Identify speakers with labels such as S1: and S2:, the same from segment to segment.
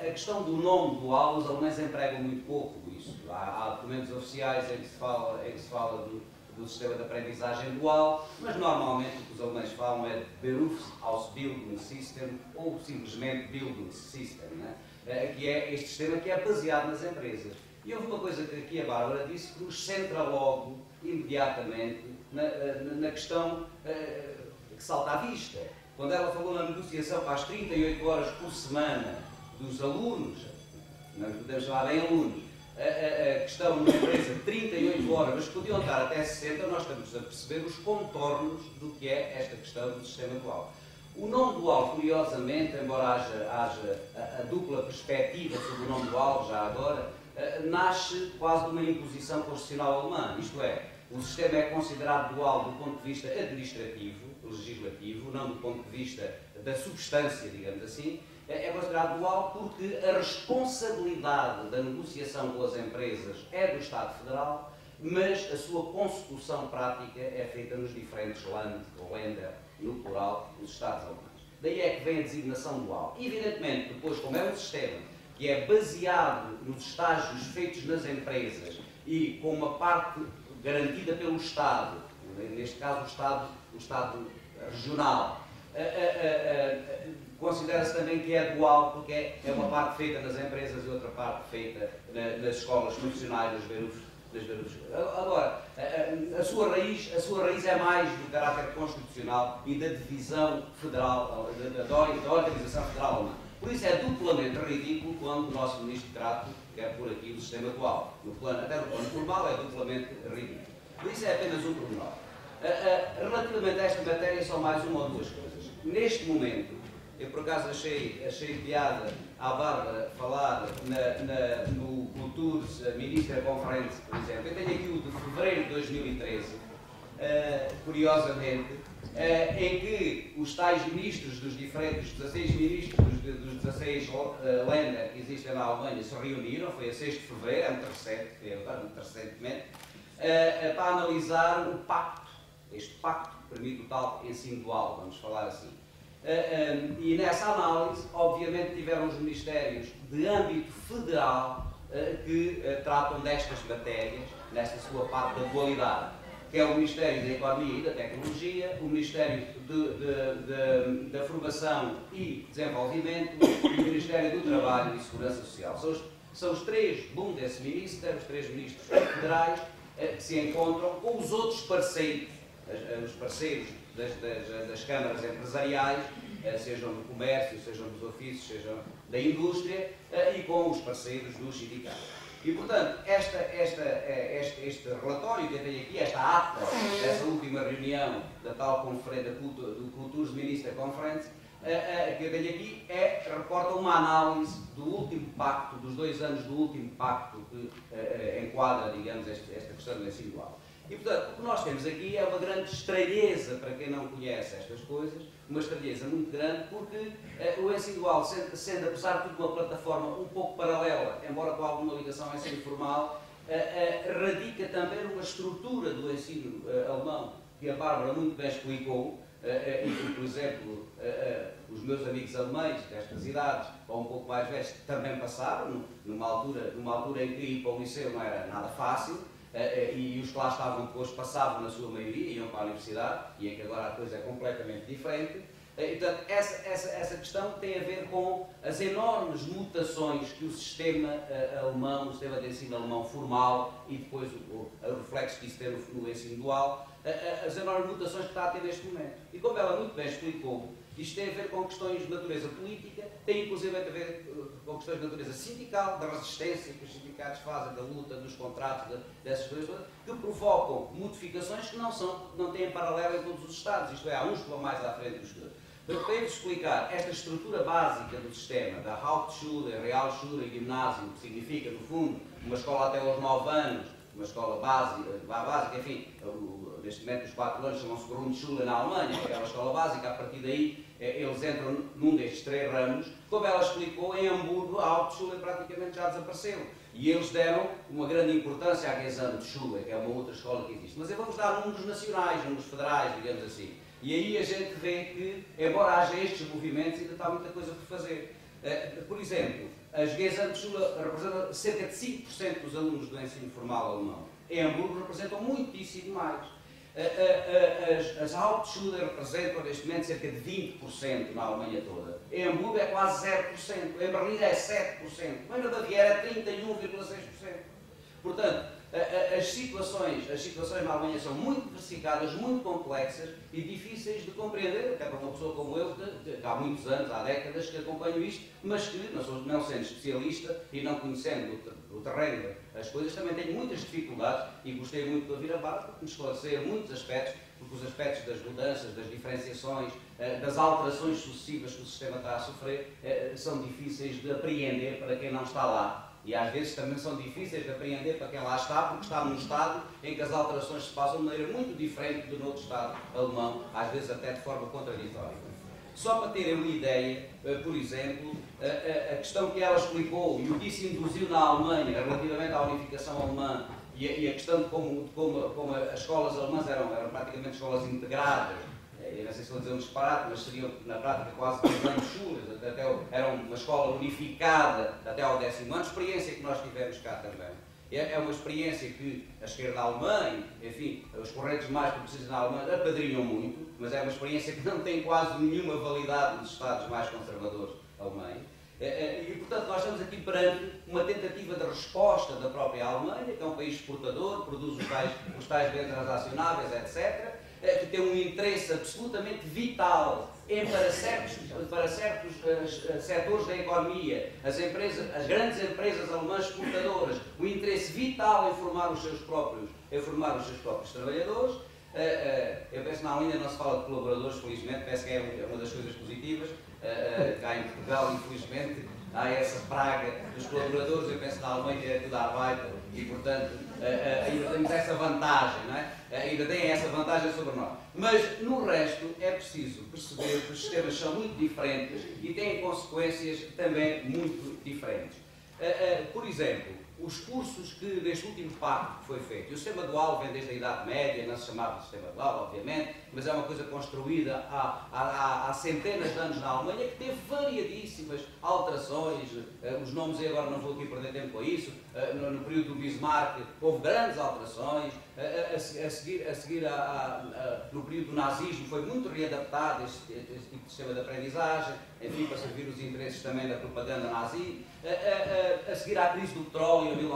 S1: a questão do nome dual, os alemães empregam muito pouco isso. Há documentos oficiais em que se fala do sistema de aprendizagem dual, mas normalmente o que os alemães falam é de Berufsausbildungssystem ou simplesmente Bildungssystem, né? Que é este sistema que é baseado nas empresas. E houve uma coisa que aqui a Bárbara disse que nos centra logo, imediatamente, na questão que salta à vista. Quando ela falou na negociação para as 38 horas por semana dos alunos, não podemos chamar bem alunos, a questão numa empresa de 38 horas, mas podiam estar até 60, nós estamos a perceber os contornos do que é esta questão do sistema dual. O nome dual, curiosamente, embora haja a dupla perspectiva sobre o nome dual, já agora, nasce quase de uma imposição constitucional alemã, isto é, o sistema é considerado dual do ponto de vista administrativo, legislativo, não do ponto de vista da substância, digamos assim, é considerado dual porque a responsabilidade da negociação com as empresas é do Estado Federal, mas a sua consecução prática é feita nos diferentes Länder, no plural, dos Estados alemães. Daí é que vem a designação dual. Evidentemente, depois, como é um sistema que é baseado nos estágios feitos nas empresas e com uma parte garantida pelo Estado, neste caso o Estado regional, considera-se também que é dual porque é uma parte feita nas empresas e outra parte feita nas escolas profissionais, nas Berufs. Agora, a sua raiz é mais do caráter constitucional e da divisão federal, da organização federal alemã. Por isso é duplamente ridículo quando o nosso ministro trata, quer por aqui, do sistema dual. Até no plano formal é duplamente ridículo. Por isso é apenas um pormenor. Relativamente a esta matéria, só mais uma ou duas coisas. Neste momento, eu por acaso achei piada à Bárbara falar no Kulturs Minister Conference, por exemplo. Eu tenho aqui o de fevereiro de 2013, curiosamente, em que os tais ministros dos 16 ministros dos 16 Länder que existem na Alemanha se reuniram, foi a 6 de fevereiro, é muito recente, foi agora muito recentemente, para analisar o pacto, este pacto que permite o tal ensino dual, vamos falar assim. E nessa análise, obviamente, tiveram os ministérios de âmbito federal que tratam destas matérias, nesta sua parte da dualidade, que é o Ministério da Economia e da Tecnologia, o Ministério da Formação e Desenvolvimento e o Ministério do Trabalho e Segurança Social. São os três Bundesminister, os três ministros federais, que se encontram com os outros parceiros, os parceiros das câmaras empresariais, sejam do comércio, sejam dos ofícios, sejam da indústria, e com os parceiros dos sindicatos. E, portanto, este relatório que eu tenho aqui, esta ata dessa última reunião da tal conferência, do Kulturs Minister Conference, que eu tenho aqui, reporta uma análise do último pacto, dos 2 anos do último pacto que enquadra, digamos, esta questão do ensino dual. E, portanto, o que nós temos aqui é uma grande estranheza para quem não conhece estas coisas, uma estranheza muito grande, porque o ensino dual, sendo apesar de tudo uma plataforma um pouco paralela, embora com alguma ligação ao ensino formal, radica também numa estrutura do ensino alemão, que a Bárbara muito bem explicou, e que, por exemplo, os meus amigos alemães destas idades, ou um pouco mais velhos, também passaram, numa altura em que ir para o liceu não era nada fácil, e os que lá estavam depois passavam na sua maioria, iam para a universidade, e é que agora a coisa é completamente diferente. E, portanto, essa questão tem a ver com as enormes mutações que o sistema alemão, o sistema de ensino alemão formal e depois o reflexo que isso tem no ensino dual, as enormes mutações que está a ter neste momento. E como ela muito bem explicou, isto tem a ver com questões de natureza política, tem inclusive a ver com questões de natureza sindical, da resistência que os sindicatos fazem, da luta, dos contratos, dessas coisas todas, que provocam modificações que não têm paralelo em todos os Estados, isto é, há uns que vão mais à frente dos outros. Então, para explicar esta estrutura básica do sistema, da Hauptschule, Realschule e Gymnasium, que significa, no fundo, uma escola até aos 9 anos, uma escola básica, enfim, neste momento os 4 anos chamam-se Grundschule na Alemanha, aquela escola básica, a partir daí eles entram num destes 3 ramos. Como ela explicou, em Hamburgo a Hauptschule praticamente já desapareceu. E eles deram uma grande importância à Gesamtschule, que é uma outra escola que existe. Mas vamos dar números nacionais, números federais, digamos assim. E aí a gente vê que, embora haja estes movimentos, ainda está muita coisa por fazer. Por exemplo, As Gesamtschule representam cerca de 5% dos alunos do ensino formal alemão. Em Hamburgo representam muitíssimo mais. As Hauptschule representam neste momento cerca de 20% na Alemanha toda. Em Hamburgo é quase 0%. Em Berlim é 7%. Mas na Baviera é 31,6%. Portanto, as situações na Alemanha são muito diversificadas, muito complexas e difíceis de compreender, até para uma pessoa como eu, que há muitos anos, há décadas, que acompanho isto, mas que, não sendo especialista e não conhecendo o terreno, as coisas, também tenho muitas dificuldades e gostei muito de ouvir a Bárbara, porque me esclarecer muitos aspectos, porque os aspectos das mudanças, das diferenciações, das alterações sucessivas que o sistema está a sofrer, são difíceis de apreender para quem não está lá. E às vezes também são difíceis de apreender para quem lá está, porque está num Estado em que as alterações se passam de maneira muito diferente do noutro Estado alemão, às vezes até de forma contraditória. Só para terem uma ideia, por exemplo, a questão que ela explicou e o que isso induziu na Alemanha relativamente à unificação alemã e a questão de como as escolas alemãs eram praticamente escolas integradas. Eu não sei se vou dizer um disparate, mas seriam na prática quase Gesamtschulen, era uma escola unificada até ao 10º ano, experiência que nós tivemos cá também. É uma experiência que a esquerda alemã, enfim, os correntes mais progressistas na Alemanha apadrinham muito, mas é uma experiência que não tem quase nenhuma validade nos Estados mais conservadores alemães. E, portanto, nós estamos aqui perante uma tentativa de resposta da própria Alemanha, que é um país exportador, produz os tais bens transacionáveis, etc., que tem um interesse absolutamente vital para certos setores da economia, as grandes empresas alemãs exportadoras, um interesse vital em formar os seus próprios trabalhadores. Eu penso que na Alemanha não se fala de colaboradores, felizmente, penso que é uma das coisas positivas. Cá em Portugal, infelizmente, há essa praga dos colaboradores. Eu penso que na Alemanha é tudo arbeiter e, portanto, ainda temos essa vantagem, não é? Ainda têm essa vantagem sobre nós. Mas, no resto, é preciso perceber que os sistemas são muito diferentes e têm consequências também muito diferentes. Por exemplo, os cursos que, neste último pacto que foi feito, e o sistema dual vem desde a Idade Média, não se chamava sistema dual, obviamente, mas é uma coisa construída há centenas de anos na Alemanha, que teve variadíssimas alterações. Os nomes, eu agora não vou aqui perder tempo com isso. No período do Bismarck houve grandes alterações. No período do nazismo foi muito readaptado este tipo de sistema de aprendizagem, enfim, para servir os interesses também da propaganda nazi. A seguir à crise do petróleo, no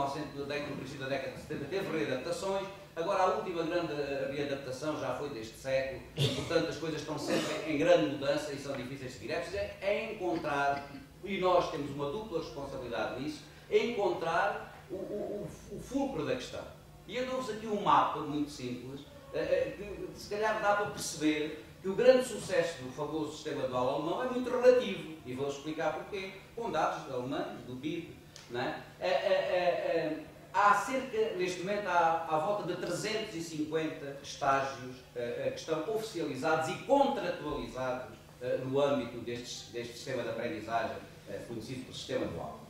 S1: princípio da década de 70, teve readaptações. Agora, a última grande readaptação já foi deste século, e, portanto, as coisas estão sempre em grande mudança e são difíceis de seguir. É preciso encontrar, e nós temos uma dupla responsabilidade nisso, encontrar o fulcro da questão. E eu dou-vos aqui um mapa muito simples, que se calhar dá para perceber que o grande sucesso do famoso sistema dual alemão é muito relativo. E vou explicar porquê, com dados alemães, do PIB. Não é? Há cerca, neste momento, à volta de 350 estágios que estão oficializados e contratualizados no âmbito deste sistema de aprendizagem conhecido por sistema dual.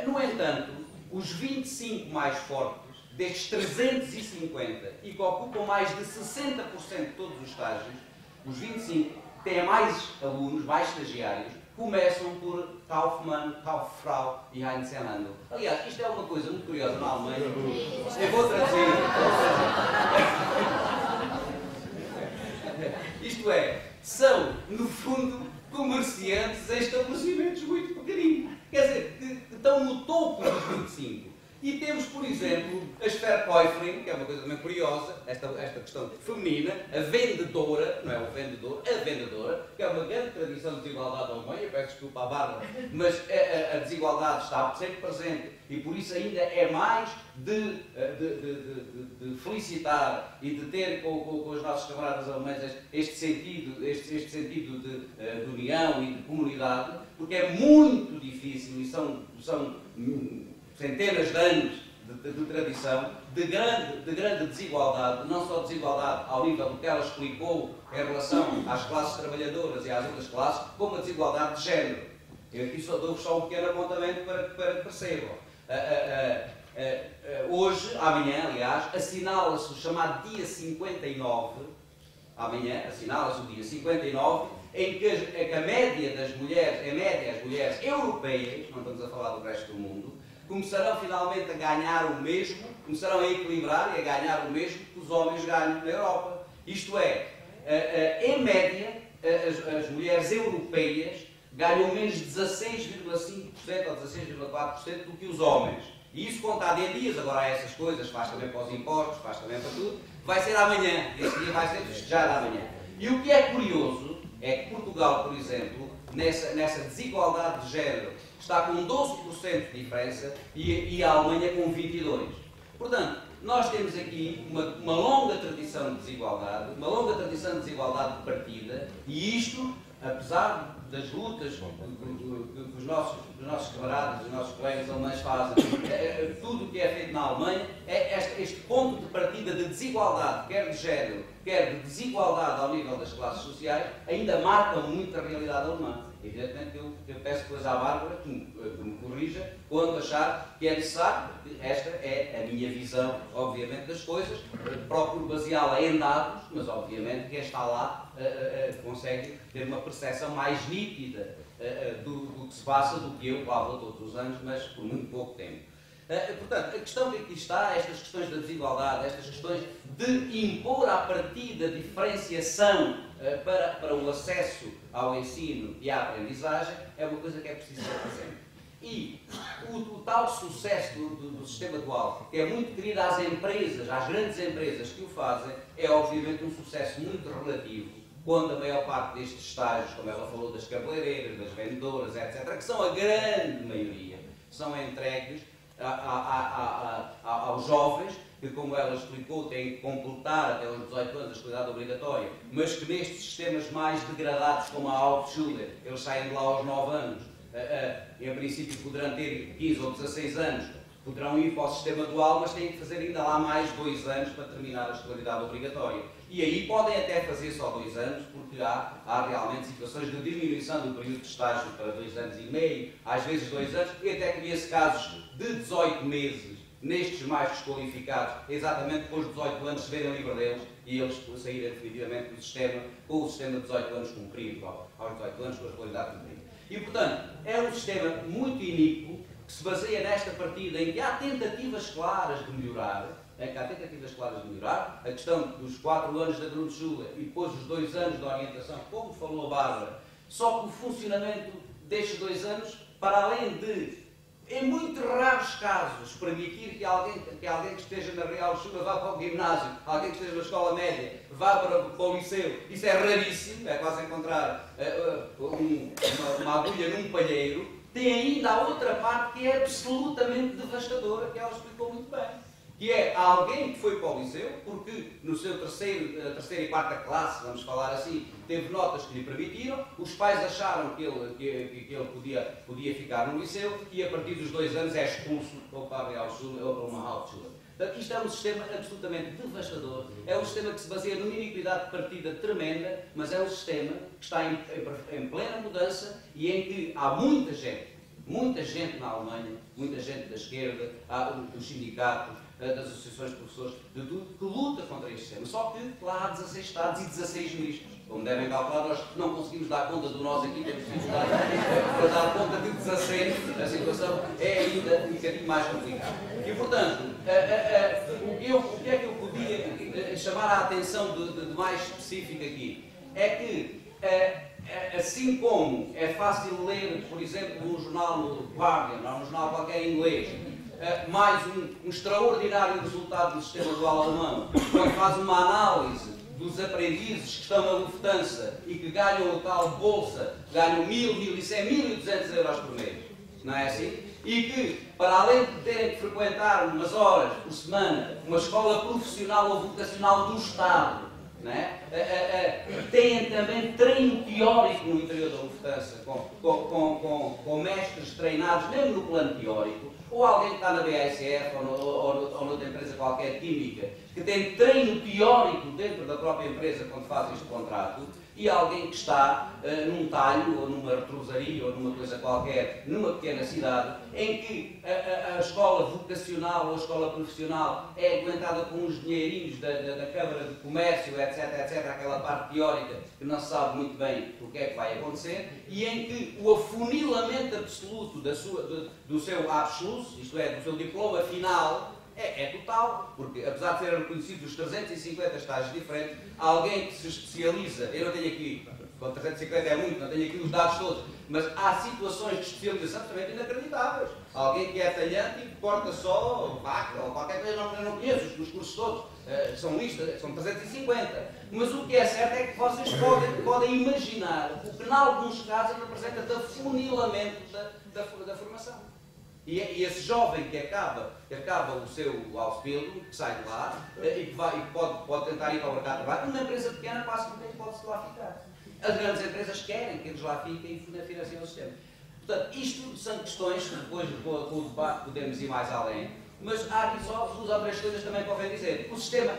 S1: No entanto, os 25 mais fortes destes 350 e que ocupam mais de 60% de todos os estágios, os 25 têm mais alunos, mais estagiários, começam por Kaufmann, Kauffrau e Heinz-Handel. Aliás, isto é uma coisa muito curiosa na Alemanha. Eu vou traduzir. Isto é, são, no fundo, comerciantes em estabelecimentos muito pequeninos. Quer dizer, que estão no topo dos 25. E temos, por exemplo, a Verkäuferin, que é uma coisa também curiosa, esta questão feminina, a vendedora, não é o vendedor, a vendedora, que é uma grande tradição de desigualdade na Alemanha, peço desculpa à Bárbara, mas a desigualdade está sempre presente e por isso ainda é mais de felicitar e de ter com os nossos camaradas alemães este sentido de união e de comunidade, porque é muito difícil e são centenas de anos de tradição, de grande desigualdade, não só desigualdade ao nível do que ela explicou em relação às classes trabalhadoras e às outras classes, como a desigualdade de género. Eu aqui só dou-vos só um pequeno apontamento para que percebam. Hoje, amanhã, aliás, assinala-se o chamado dia 59, amanhã assinala-se o dia 59, em que a média das mulheres, as mulheres europeias, não estamos a falar do resto do mundo, começarão finalmente a ganhar o mesmo, começarão a equilibrar e a ganhar o mesmo que os homens ganham na Europa. Isto é, em média, as mulheres europeias ganham menos de 16,5% ou 16,4% do que os homens. E isso contado em dias, agora há essas coisas, faz também para os impostos, faz também para tudo, vai ser amanhã. Esse dia vai ser festejado amanhã. E o que é curioso é que Portugal, por exemplo, nessa desigualdade de género, está com 12% de diferença e a Alemanha com 22%. Portanto, nós temos aqui uma longa tradição de desigualdade, de partida, e isto, apesar das lutas que os nossos camaradas, os nossos colegas alemães fazem, tudo o que é feito na Alemanha, este ponto de partida de desigualdade, quer de género, quer de desigualdade ao nível das classes sociais, ainda marcam muito a realidade alemã. Evidentemente que eu peço depois à Bárbara que me corrija quando achar que é necessário, porque esta é a minha visão, obviamente, das coisas. Procuro baseá-la em dados, mas obviamente quem está lá consegue ter uma percepção mais nítida do que se passa do que eu, lá vou todos os anos, mas por muito pouco tempo. Portanto, a questão que aqui está, estas questões da desigualdade, estas questões de impor à partida diferenciação para o acesso ao ensino e à aprendizagem, é uma coisa que é preciso ser presente. E o tal sucesso do sistema dual, que é muito querido às empresas, às grandes empresas que o fazem, é obviamente um sucesso muito relativo, quando a maior parte destes estágios, como ela falou, das cabeleireiras, das vendedoras, etc., que são a grande maioria, são entregues aos jovens, que, como ela explicou, têm que completar até aos 18 anos a escolaridade obrigatória, mas que nestes sistemas mais degradados, como a Hauptschule, eles saem de lá aos 9 anos, em princípio poderão ter 15 ou 16 anos, poderão ir para o sistema dual, mas têm que fazer ainda lá mais 2 anos para terminar a escolaridade obrigatória. E aí podem até fazer só 2 anos, porque há realmente situações de diminuição do período de estágio para 2 anos e meio, às vezes 2 anos, e até conheço casos de 18 meses nestes mais desqualificados, exatamente depois de 18 anos se verem livre deles e eles saírem definitivamente do sistema, com o sistema de 18 anos cumprido, aos 18 anos com a escolaridade cumprida. E, portanto, é um sistema muito iníquo, que se baseia nesta partida em que há tentativas claras de melhorar, a questão dos 4 anos da Grundschule e depois os 2 anos de orientação, como falou a Bárbara, só que o funcionamento destes 2 anos, para além de, em muito raros casos, permitir que alguém que esteja na Real Schule vá para o ginásio, alguém que esteja na escola média vá para o liceu, isso é raríssimo, é quase encontrar uma agulha num palheiro. Tem ainda a outra parte que é absolutamente devastadora, que ela explicou muito bem, que é alguém que foi para o liceu, porque no seu terceira e quarta classe, vamos falar assim, teve notas que lhe permitiram, os pais acharam que ele podia ficar no liceu e a partir dos 2 anos é expulso ou para a Real Schule ou para uma Hauptschule. Portanto, isto é um sistema absolutamente devastador, é um sistema que se baseia numa iniquidade de partida tremenda, mas é um sistema que está em plena mudança e em que há muita gente na Alemanha, muita gente da esquerda, dos sindicatos, das associações de professores, de tudo, que luta contra este sistema. Só que lá há 16 Estados e 16 ministros. Como devem calcular, nós não conseguimos dar conta do nós aqui, temos que estudar para dar conta de 16, a situação é ainda um bocadinho mais complicada. E, portanto, o que é que eu podia chamar a atenção de mais específico aqui? É que, assim como é fácil ler, por exemplo, num jornal no Guardian, ou num jornal qualquer em inglês, mais um extraordinário resultado do sistema dual alemão, quando faz uma análise dos aprendizes que estão na Lufthansa e que ganham o tal bolsa, ganham 1.000, 1.100, 1.200 euros por mês, não é assim? E que, para além de terem que frequentar umas horas por semana uma escola profissional ou vocacional do Estado, não é? Têm também treino teórico no interior da Lufthansa, com mestres treinados mesmo no plano teórico, ou alguém que está na BASF ou noutra empresa qualquer química, que tem treino teórico dentro da própria empresa quando faz este contrato, e alguém que está num talho, ou numa retrosaria, ou numa coisa qualquer, numa pequena cidade, em que a escola vocacional ou a escola profissional é aguentada com uns dinheirinhos da Câmara de Comércio, etc, etc, aquela parte teórica que não se sabe muito bem o que é que vai acontecer, e em que o afunilamento absoluto do seu Abschluss, isto é, do seu diploma final, é total, porque apesar de serem reconhecidos os 350 estágios diferentes, alguém que se especializa, eu não tenho aqui, com 350 é muito, não tenho aqui os dados todos, mas há situações de especialização absolutamente inacreditáveis. Alguém que é talhante e que corta só vaca ou qualquer coisa, eu não conheço os cursos todos, são listas, são 350. Mas o que é certo é que vocês podem imaginar o que, em alguns casos, representa de afunilamento da formação. E esse jovem que acaba o seu Ausbildung, que sai de lá e que pode tentar ir para o mercado de trabalho, uma empresa pequena quase não tem hipótese de lá ficar. As grandes empresas querem que eles lá fiquem e financiem o sistema. Portanto, isto são questões que depois com o debate podemos ir mais além, mas há aqui só 2 ou 3 coisas também que podem dizer. O sistema,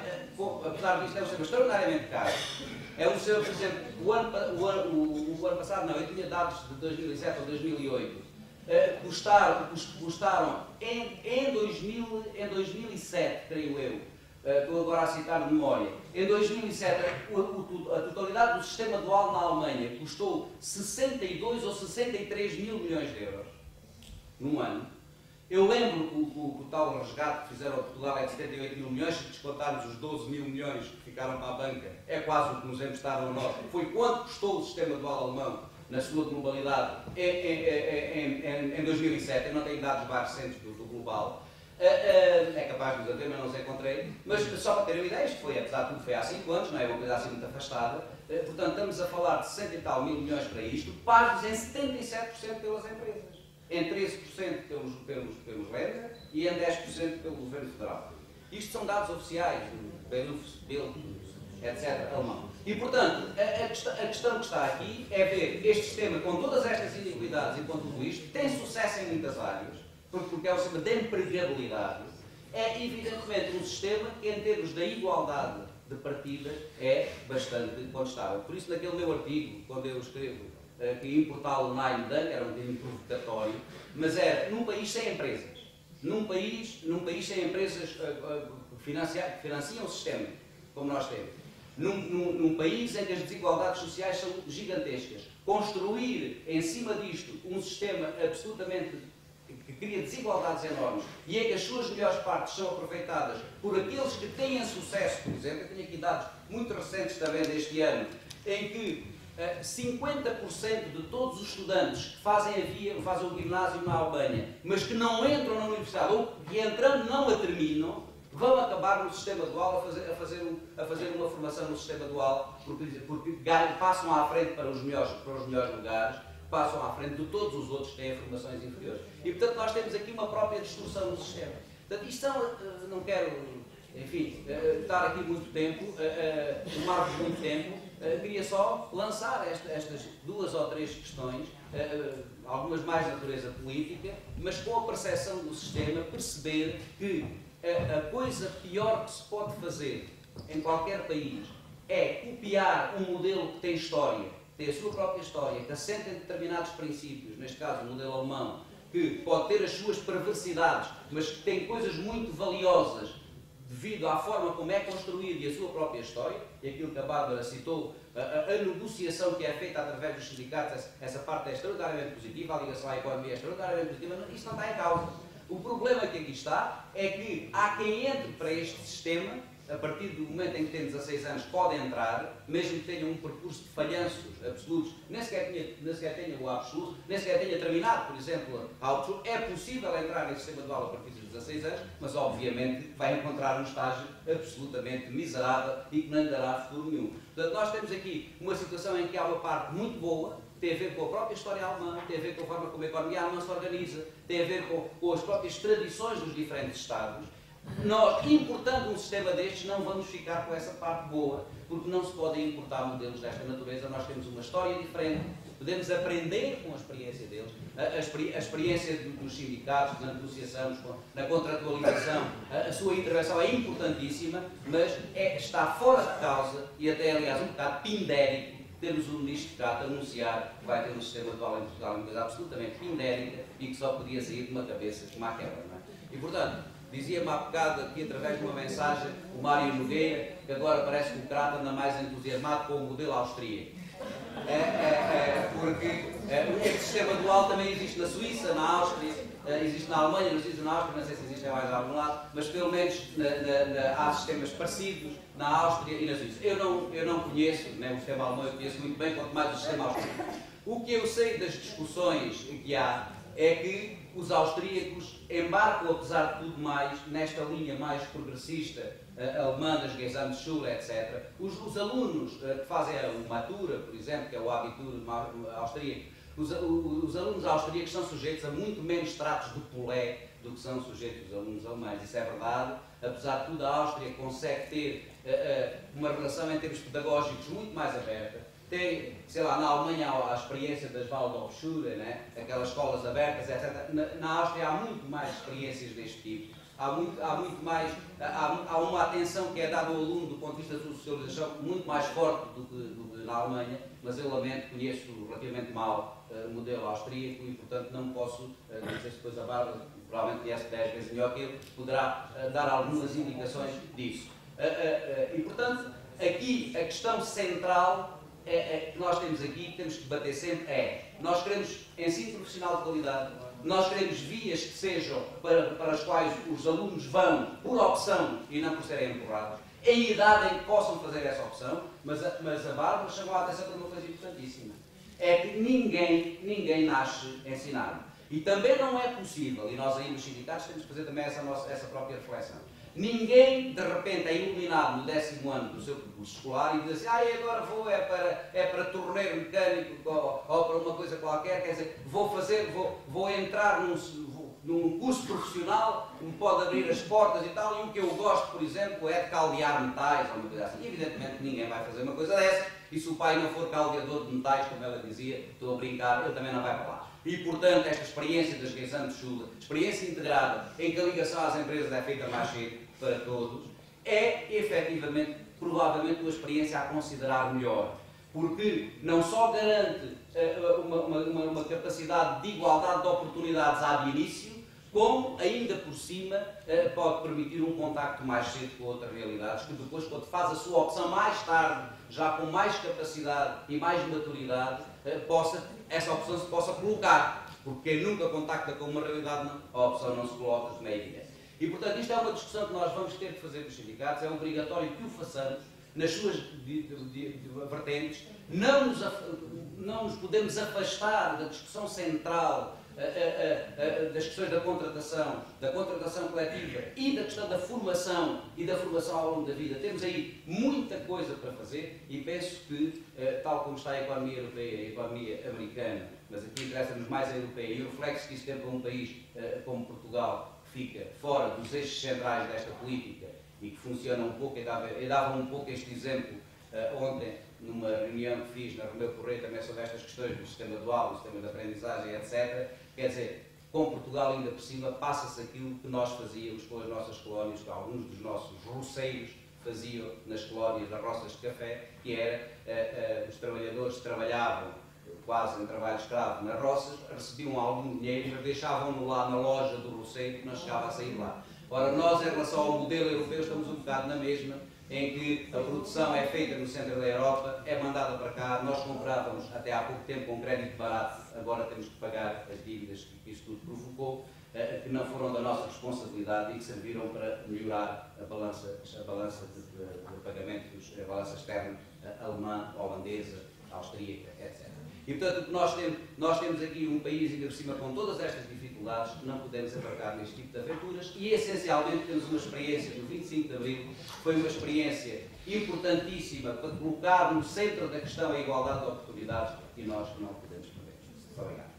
S1: apesar disto, é um sistema extraordinariamente caro. É um sistema, por exemplo, o ano passado, não, eu tinha dados de 2007 ou 2008. Custaram em 2007, creio eu, estou agora a citar de memória, em 2007 a totalidade do sistema dual na Alemanha custou 62 ou 63 mil milhões de euros num ano. Eu lembro que o tal resgate que fizeram a Portugal é de 78 mil milhões, se descontarmos os 12 mil milhões que ficaram para a banca, é quase o que nos emprestaram a nós. Foi quanto custou o sistema dual alemão na sua globalidade em 2007, eu não tenho dados mais recentes do global, é capaz de nos ater, mas não os encontrei, mas só para terem uma ideia, isto foi, apesar de tudo, foi há 5 anos, não é uma coisa assim muito afastada, portanto estamos a falar de 60 e tal mil milhões para isto, pagos em 77% pelas empresas, em 13% pelos Länder e em 10% pelo Governo Federal. Isto são dados oficiais, do Bild, etc., alemão. E, portanto, a questão que está aqui é ver este sistema com todas estas iniquidades e com tudo isto, tem sucesso em muitas áreas, porque é um sistema de empregabilidade, é evidentemente um sistema que, em termos da igualdade de partida, é bastante contestável. Por isso, naquele meu artigo, quando eu escrevo que importá-lo na Dank era um termo provocatório, mas era num país sem empresas. Num país sem empresas que financiam o sistema, como nós temos. Num país em que as desigualdades sociais são gigantescas. Construir em cima disto um sistema absolutamente que cria desigualdades enormes e em que as suas melhores partes são aproveitadas por aqueles que têm sucesso, por exemplo, eu tenho aqui dados muito recentes também deste ano, em que 50% de todos os estudantes que fazem o ginásio na Alemanha, mas que não entram na universidade ou que entrando não a terminam, vão acabar no sistema dual a fazer uma formação no sistema dual porque passam à frente para os melhores lugares, passam à frente de todos os outros que têm formações inferiores. E, portanto, nós temos aqui uma própria destruição do sistema. Portanto, isto não quero, enfim, estar aqui muito tempo, tomar-vos muito tempo, queria só lançar estas 2 ou 3 questões, algumas mais de natureza política, mas com a percepção do sistema, perceber que a coisa pior que se pode fazer em qualquer país é copiar um modelo que tem história, tem a sua própria história, que assenta em determinados princípios, neste caso o modelo alemão, que pode ter as suas perversidades, mas que tem coisas muito valiosas devido à forma como é construído e a sua própria história, e aquilo que a Bárbara citou, a negociação que é feita através dos sindicatos, essa parte é extraordinariamente positiva, a ligação à economia é extraordinariamente positiva, mas isso não está em causa. O problema que aqui está é que há quem entre para este sistema, a partir do momento em que tem 16 anos, pode entrar, mesmo que tenha um percurso de falhanços absolutos, nem sequer tenha o Abschluss, nem sequer tenha terminado, por exemplo, a Abschluss. É possível entrar nesse sistema dual a partir dos 16 anos, mas obviamente vai encontrar um estágio absolutamente miserável e que não lhe dará futuro nenhum. Portanto, nós temos aqui uma situação em que há uma parte muito boa, tem a ver com a própria história alemã, tem a ver com a forma como a economia alemã se organiza, tem a ver com as próprias tradições dos diferentes Estados. Nós, importando um sistema destes, não vamos ficar com essa parte boa, porque não se podem importar modelos desta natureza. Nós temos uma história diferente, podemos aprender com a experiência deles, a experiência dos sindicatos, na negociação, na contratualização, a sua intervenção é importantíssima, mas está fora de causa e até, aliás, um bocado pindérico termos um ministro de Estado a anunciar que vai ter um sistema dual em Portugal, uma coisa absolutamente pindérica e que só podia sair de uma cabeça como a quebra, não é? E, portanto, dizia-me há bocado aqui, através de uma mensagem, o Mário Nogueira, que agora parece que o Crato anda mais entusiasmado com o modelo austríaco. Porque este sistema dual também existe na Suíça, na Áustria, existe na Alemanha, não existe na Áustria, não sei se existe mais a algum lado, mas pelo menos há sistemas parecidos na Áustria e na Suíça. Eu não conheço, nem o sistema alemão eu conheço muito bem, quanto mais o sistema austríaco. O que eu sei das discussões que há é que os austríacos embarcam, apesar de tudo mais, nesta linha mais progressista alemã das Gesamtschule, etc. Os alunos que fazem o Matura, por exemplo, que é o Abitur austríaco, os alunos austríacos são sujeitos a muito menos tratos de polé do que são sujeitos os alunos alemães. Isso é verdade. Apesar de tudo, a Áustria consegue ter uma relação em termos pedagógicos muito mais aberta. Tem, sei lá, na Alemanha há a experiência das Waldorfschule, né? Aquelas escolas abertas, etc. Na Áustria há muito mais experiências deste tipo. Há muito mais, há uma atenção que é dada ao aluno do ponto de vista da socialização muito mais forte do que na Alemanha, mas eu lamento, conheço relativamente mal o modelo austríaco e, portanto, não posso dizer se depois a Bárbara, provavelmente conhece 10 vezes melhor que ele, poderá dar algumas indicações disso. E, portanto, aqui a questão central que nós temos aqui, que temos que debater sempre, nós queremos ensino profissional de qualidade, nós queremos vias que sejam para as quais os alunos vão por opção e não por serem empurrados, em idade em que possam fazer essa opção, mas a Bárbara chamou a atenção para uma coisa importantíssima. É que ninguém nasce ensinado. E também não é possível, e nós aí nos sindicatos temos que fazer também essa própria reflexão. Ninguém, de repente, é iluminado no 10º ano do seu percurso escolar e diz assim, agora vou, é para torneiro mecânico ou para uma coisa qualquer, quer dizer, vou entrar num curso profissional que me pode abrir as portas e tal, e o que eu gosto, por exemplo, é de caldear metais ou uma coisa assim. E, evidentemente, ninguém vai fazer uma coisa dessa, e se o pai não for caldeador de metais, como ela dizia, estou a brincar, ele também não vai para lá. E, portanto, esta experiência das Gesamtschule, experiência integrada, em que a ligação às empresas é feita mais cedo, para todos, é, efetivamente, provavelmente, uma experiência a considerar melhor. Porque não só garante uma capacidade de igualdade de oportunidades de início, como, ainda por cima, pode permitir um contacto mais cedo com outras realidades, que depois, quando faz a sua opção mais tarde, já com mais capacidade e mais maturidade, essa opção se possa colocar. Porque quem nunca contacta com uma realidade, a opção não se coloca, como é evidente. E, portanto, isto é uma discussão que nós vamos ter que fazer nos sindicatos, é obrigatório que o façamos nas suas vertentes. Não nos podemos afastar da discussão central das questões da contratação coletiva e da questão da formação e da formação ao longo da vida. Temos aí muita coisa para fazer e penso que, tal como está a economia europeia e a economia americana, mas aqui interessa-nos mais a europeia, e o reflexo que isso tem para um país como Portugal, fica fora dos eixos centrais desta política e que funciona um pouco, eu dava um pouco este exemplo ontem, numa reunião que fiz na Romeu Correia, também sobre estas questões do sistema dual, do sistema de aprendizagem, etc. Quer dizer, com Portugal ainda por cima, passa-se aquilo que nós fazíamos com as nossas colónias, que alguns dos nossos roceiros faziam nas colónias das roças de café, que era, os trabalhadores trabalhavam quase em trabalho escravo nas roças, recebiam algum dinheiro, mas deixavam-no lá na loja do roceiro, que não chegava a sair lá. Ora, nós, em relação ao modelo europeu, estamos um bocado na mesma, em que a produção é feita no centro da Europa, é mandada para cá, nós comprávamos até há pouco tempo com crédito barato, agora temos que pagar as dívidas que isto tudo provocou, que não foram da nossa responsabilidade e que serviram para melhorar a balança de pagamentos, a balança externa alemã, holandesa, austríaca, etc. E, portanto, nós temos aqui um país, ainda por cima, com todas estas dificuldades, que não podemos embarcar neste tipo de aventuras e, essencialmente, temos uma experiência do 25 de Abril, que foi uma experiência importantíssima para colocar no centro da questão a igualdade de oportunidades e nós não podemos perder. Muito obrigado.